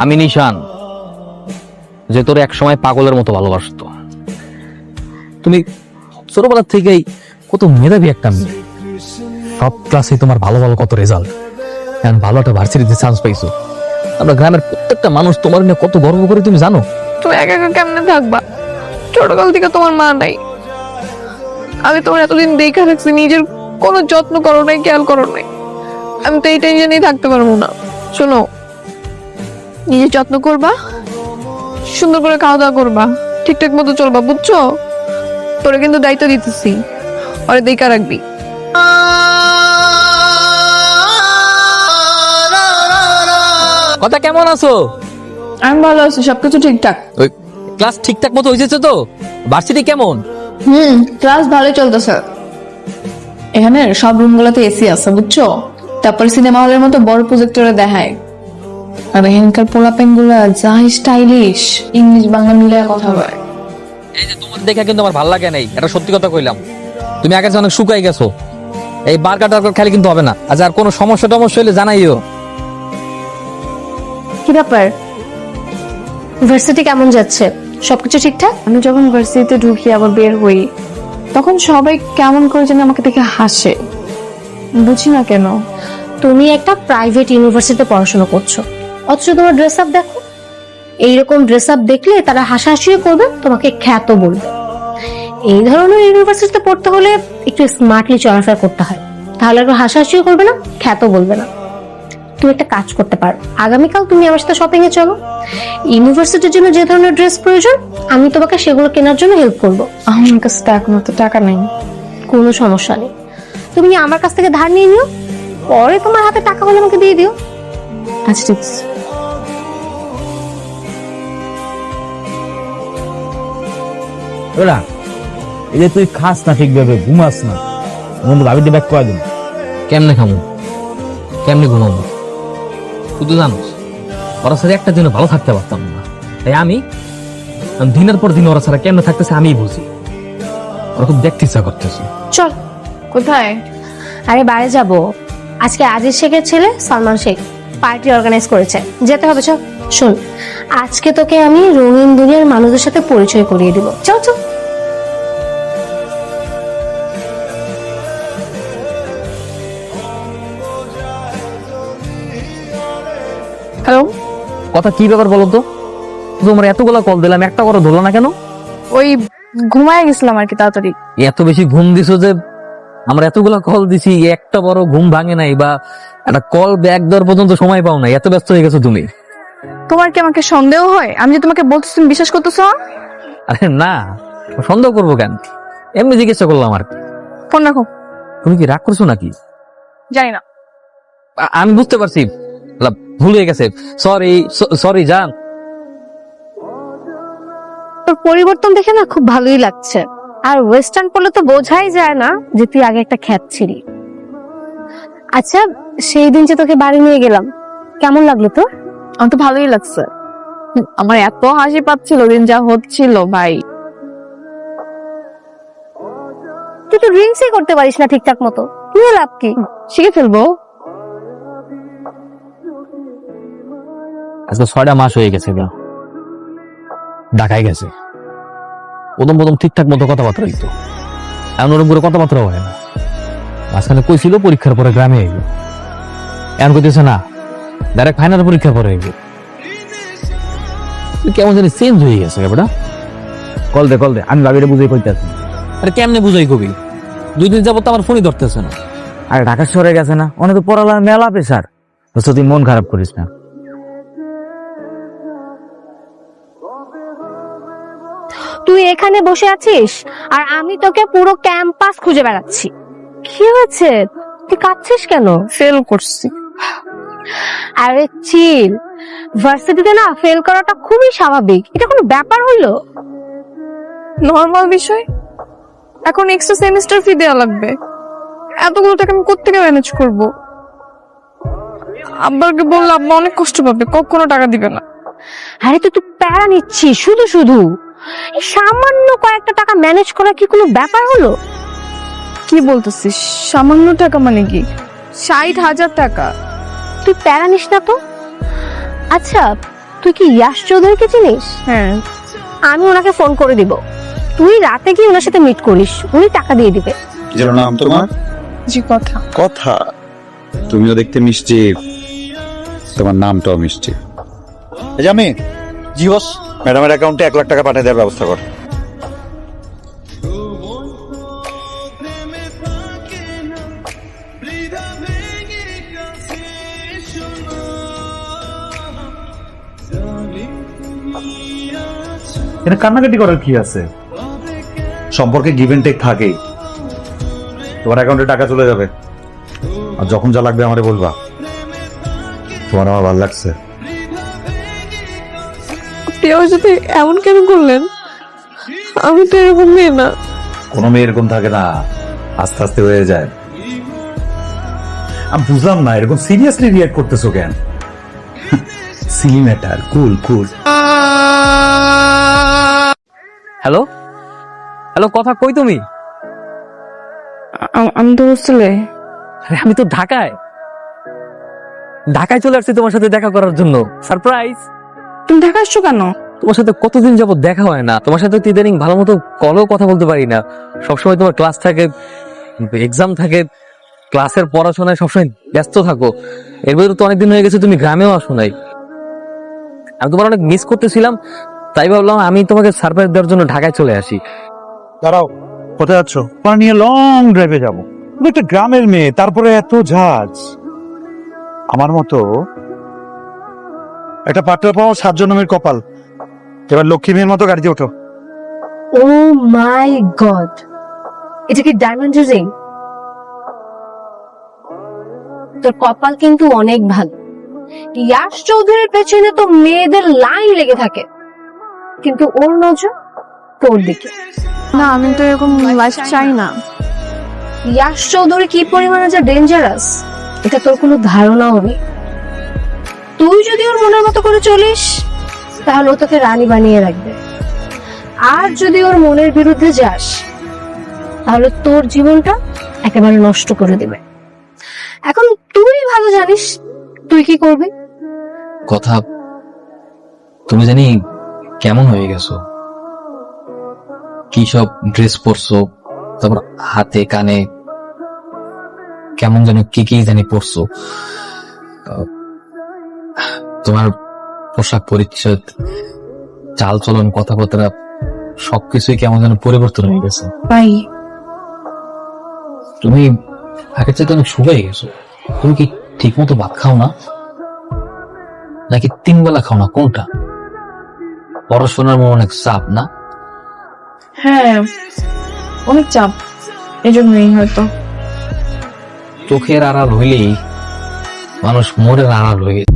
আমি নিশান, যে তোর এক সময় পাগলের মতো ভালোবাসতো। তুমি ছোটবেলা থেকেই কত মেধাবী একটা মেয়ে, সব ক্লাসে তোমার ভালো ভালো কত রেজাল্ট, এখন ভালো একটা ভার্সিটিতে চান্স পাইছো। আমরা গ্রামের প্রত্যেকটা মানুষ তোমার নিয়ে কত গর্ব করে, তুমি জানো? তুমি একা একা কেমনে থাকবা? ছোটকাল থেকে তোমার মা নাই, আমি তোমার এতদিন দেখে রাখছি, নিজের কোনো যত্ন করো নাই, খেয়াল করো নাই। আমি তো এই টেনশনেই থাকতে পারবো না। শোনো, নিজের যত্ন করবা, সুন্দর করে খাওয়া দাওয়া করবা, ঠিকঠাক মতো চলবা, বুঝছো? তোরে কিন্তু দায়িত্ব দিতেছি, ওরে দেখা রাখবি। কথা কেমন আছো? আমি ভালো আছি, সবকিছু ঠিকঠাক। ওই ক্লাস ঠিকঠাক মতো হয়েছে তো? ভার্সিটি কেমন? ক্লাস ভালোই চলতেছে। এখানে সব রুম গুলোতে এসি আছে, বুঝছো? তারপর সিনেমা হলের মতো বড় প্রজেক্টরে দেখায়। আর এখানকার পোলাপেন গুলা যা স্টাইলিশ, ইংলিশ বাংলা মিলে কথা বলে। এই যে তোমার দেখা কিন্তু আমার ভালো লাগে নাই, এটা সত্যি কথা কইলাম। তুমি আগের চেয়ে অনেক শুকাই গেছো। এই বার্গার টার্গার খেলে কিন্তু হবে না। আচ্ছা, আর কোনো সমস্যা টমস্যা হলে জানাইও। কি ব্যাপার, ভার্সিটি কেমন যাচ্ছে? সবকিছু ঠিকঠাক? আমি যখন ভার্সিটিতে ঢুকি আবার বের হই, তখন সবাই কেমন করে যেন আমাকে দেখে হাসে, বুঝি না কেন। তুমি একটা প্রাইভেট ইউনিভার্সিটিতে পড়াশোনা করছো, অথচ তোমার ড্রেস আপ দেখো। এইরকম ড্রেস আপ দেখলে তারা হাসাহাসিও করবে, তোমাকে খ্যাত বলবে। এই ধরনের ইউনিভার্সিটিতে পড়তে হলে একটু স্মার্টলি চলাফেরা করতে হয়, তাহলে একটু হাসাহাসিও করবে না, খ্যাত বলবে না। তুমি একটা কাজ করতে পারো, আগামীকাল তুমি আমার সাথে শপিং এ চলো। ইউনিভার্সিটির জন্য যে ধরনের ড্রেস প্রয়োজন, আমি তোমাকে সেগুলো কেনার জন্য হেল্প করবো। আমার কাছে তো এখন তো টাকা নেই। কোনো সমস্যা নেই, তুমি আমার কাছ থেকে ধার নিয়ে নিও, পরে তোমার হাতে টাকা হলে আমাকে দিয়ে দিও। আচ্ছা, ঠিক আছে। ওরা এই যে তুই খাস না ঠিকভাবে, ঘুমাস না, বন্ধু ভাবিতে ব্যাক করে দিন। কেমনে খামো, কেমনে ঘুমাবো? তুই তো জানোস ওরা সাথে একটা দিনে ভালো থাকতে পারতাম না। তাই আমি দিনের পর দিন ওরা ছাড়া কেমনে থাকতেছে আমি বুঝি। ওরা খুব দেখতে ইচ্ছা করতেছে। চল। কোথায়? আরে বাইরে যাব, আজকে আজিজ শেখের ছেলে সালমান শেখ পার্টি অর্গানাইজ করেছে, যেতে হবে। চল। শোন, আজকে তোকে আমি রঙিন দুনিয়ার মানুষদের সাথে পরিচয় করিয়ে দিব। চল চল। হ্যালো। কথা কি ব্যাপার বলো তো? তোমার এতগুলা কল দিলাম, একটা করে ধরলো না কেন? ওই ঘুমায় গেছিলাম আর কি, তাড়াতাড়ি। এত বেশি ঘুম দিছো যে আমরা এতগুলা কল দিছি, একটা বড় ঘুম ভাঙে নাই বা একটা কল ব্যাক দেওয়ার পর্যন্ত সময় পাও নাই, এত ব্যস্ত হয়ে গেছো তুমি। তোমার কি আমাকে সন্দেহ হয়? আমি যে তোমাকে বলতেছি, তুমি বিশ্বাস করতেছো? আরে না, সন্দেহ করবো কেন, এমনি জিজ্ঞাসা করলাম আর কি। ফোন রাখো। তুমি কি রাগ করছো নাকি? জানি না। আমি বুঝতে পারছি, ভুল হয়ে গেছে। সরি সরি জান। তোর পরিবর্তন দেখে না খুব ভালোই লাগছে। আর ওয়েস্টার্ন পরলে তো বোঝাই যায় না যে তুই আগে একটা খ্যাত ছিলি। আচ্ছা, সেই দিন যে তোকে বাড়ি নিয়ে গেলাম, কেমন লাগলো তোর? আমার তো ভালোই লাগছে। আমার এত হাসি পাচ্ছিল দিন যা হচ্ছিল ভাই। তুই তো ড্রিঙ্কসই করতে পারিস না ঠিকঠাক মতো, কি লাভ কি? শিখে ফেলবো। আজকে 6টা মাস হয়ে গেছে গা, ঢাকায় গেছে। প্রথম প্রথম ঠিকঠাক মতো কথাবার্তা হইতো, এমন ওরকম করে কথাবার্তা হয় না। মাঝখানে কইছিল পরীক্ষার পরে গ্রামে আইব, এমন কইতেছে না, ডাইরেক্ট ফাইনাল পরীক্ষার পরে আইব। কেমন জানি চেঞ্জ হয়ে গেছে বেটা। কল দে, আমি ভাবিরে বুঝাই কইতাছি। আরে কেমনে বুঝাই কবি? 2 দিন যাবত আমার ফোনই ধরতেছে না। আরে ঢাকা শহরে গেছে না, অনেক তো পড়ালার মেলা প্রেসার। তুই মন খারাপ করিস না। তুই এখানে বসে আছিস আর আমি তোকে পুরো ক্যাম্পাস খুঁজে বেড়াচ্ছি। কি হয়েছে, তুই কাঁদছিস কেন? ফেল করছি। আরে চিল, ভার্সিটিতে না ফেল করাটা খুবই স্বাভাবিক, এটা কোনো ব্যাপার হলো? নর্মাল বিষয়। এখন এক্সট্রা সেমিস্টার ফি দেওয়া লাগবে, এতগুলো টাকা আমি কোত্থেকে ম্যানেজ করব? আব্বাকে বললে আব্বা অনেক কষ্ট পাবে, কখনো টাকা দিবে না। আরে তুই প্যারা নিচ্ছিস শুধু শুধু। এই সামান্য কয়েকটা টাকা ম্যানেজ করা কি কোনো ব্যাপার হলো? কি বলতেছিস? সামান্য টাকা মানে কি? 60,000 টাকা। তুই প্যারা নিস না তো। আচ্ছা, তুই কি ইয়াশ চৌধুরীকে চিনিস? হ্যাঁ। আমি ওনাকে ফোন করে দিব, তুই রাতে গিয়ে ওনার সাথে মিট করিস, উনি টাকা দিয়ে দিবে। কি যেন নাম তোমার? জি কথা। কথা। তুমিও দেখতে মিষ্টি, তোমার নামটাও মিষ্টি। এই যে আমি, জি বস, ম্যাডামের অ্যাকাউন্টে 1 লাখ টাকা পাঠিয়ে দেওয়ার ব্যবস্থা কর। এটা কান্নাকাটি করার কি আছে? সম্পর্কে গিভ এন্ড টেক থাকেই। তোমার অ্যাকাউন্টে টাকা চলে যাবে, আর যখন যা লাগবে আমারে বলবা। তোমার আমার ভালো লাগছে। আপনি আমার সাথে এমন কেন করলেন? আমি তো এরকম মেয়ে না। কোনো মেয়ে এরকম থাকে না, আস্তে আস্তে হয়ে যায়। আমি বুঝলাম না এরকম সিরিয়াসলি রিয়াক্ট করতেছো কেন? সিলি ম্যাটার, কুল কুল। হ্যালো হ্যালো, কথা কই তুমি? আমি তো হোস্টেলে। আরে আমি তো ঢাকায় চলে আসছি তোমার সাথে দেখা করার জন্য। সারপ্রাইজ। তুমি ঢাকা আসছো কেন? তোমার সাথে কতদিন যাবত দেখা হয় না, তোমার সাথে তো ইদানিং ভালো মতো কলেও কথা বলতে পারি না। সবসময় তোমার ক্লাস থাকে, এক্সাম থাকে, ক্লাসের পড়াশোনায় সবসময় ব্যস্ত থাকো। এর ভিতরে তো অনেকদিন হয়ে গেছে তুমি গ্রামেও আসো নাই। আমি তোমার অনেক মিস করতেছিলাম, তাই ভাবলাম আমি তোমাকে সারপ্রাইজ দেওয়ার জন্য ঢাকায় চলে আসি। দাঁড়াও, কোথায় যাচ্ছ? তোমার নিয়ে লং ড্রাইভে যাবো। তুমি একটা গ্রামের মেয়ে, তারপরে এত ঝাঁজ। আমার মতো একটা পার্টনার পাওয়া 7 জন্মের কপাল। এবার লক্ষ্মী মেয়ের মতো গাড়িতে ওঠো। ও মাই গড, এটা কি ডায়মন্ড রিং? তোর কপাল কিন্তু অনেক ভালো। ইয়াশ চৌধুরীর পেছনে তো মেয়েদের লাইন লেগে থাকে, কিন্তু ওর নজর তোর দিকে। না, আমি তো এরকম লাইফ চাই না। ইয়াশ চৌধুরী কি পরিমাণে যে ডেঞ্জারাস এটা তোর কোনো ধারণাও নেই। তুই যদি ওর মনের মতো করে চলিস তাহলে ও তোকে রানী বানিয়ে রাখবে, আর যদি ওর মনের বিরুদ্ধে যাস তাহলে তোর জীবনটা একেবারে নষ্ট করে দিবে। এখন তুই ভালো জানিস তুই কি করবি। কথা, তুমি জানি কেমন হয়ে গেছো, কি সব ড্রেস পরছো, তারপর হাতে কানে কেমন যেন কি কি জানি পরছো। তোমার পোশাক পরিচ্ছদ, চাল চলন, কথাবার্তা সবকিছুই কেমন যেন পরিবর্তন হয়ে গেছে। ভাই, তুমি আগের চাইতে অনেক শুকাই গেছো। তুমি কি ঠিক মতো ভাত খাও না, নাকি 3 বেলা খাও না, কোনটা? পড়াশোনার মনে অনেক চাপ না? হ্যাঁ অনেক চাপ, এই জন্যই হয়তো। চোখের আড়াল হইলেই মানুষ মোড়ের আড়াল হয়ে গেছে।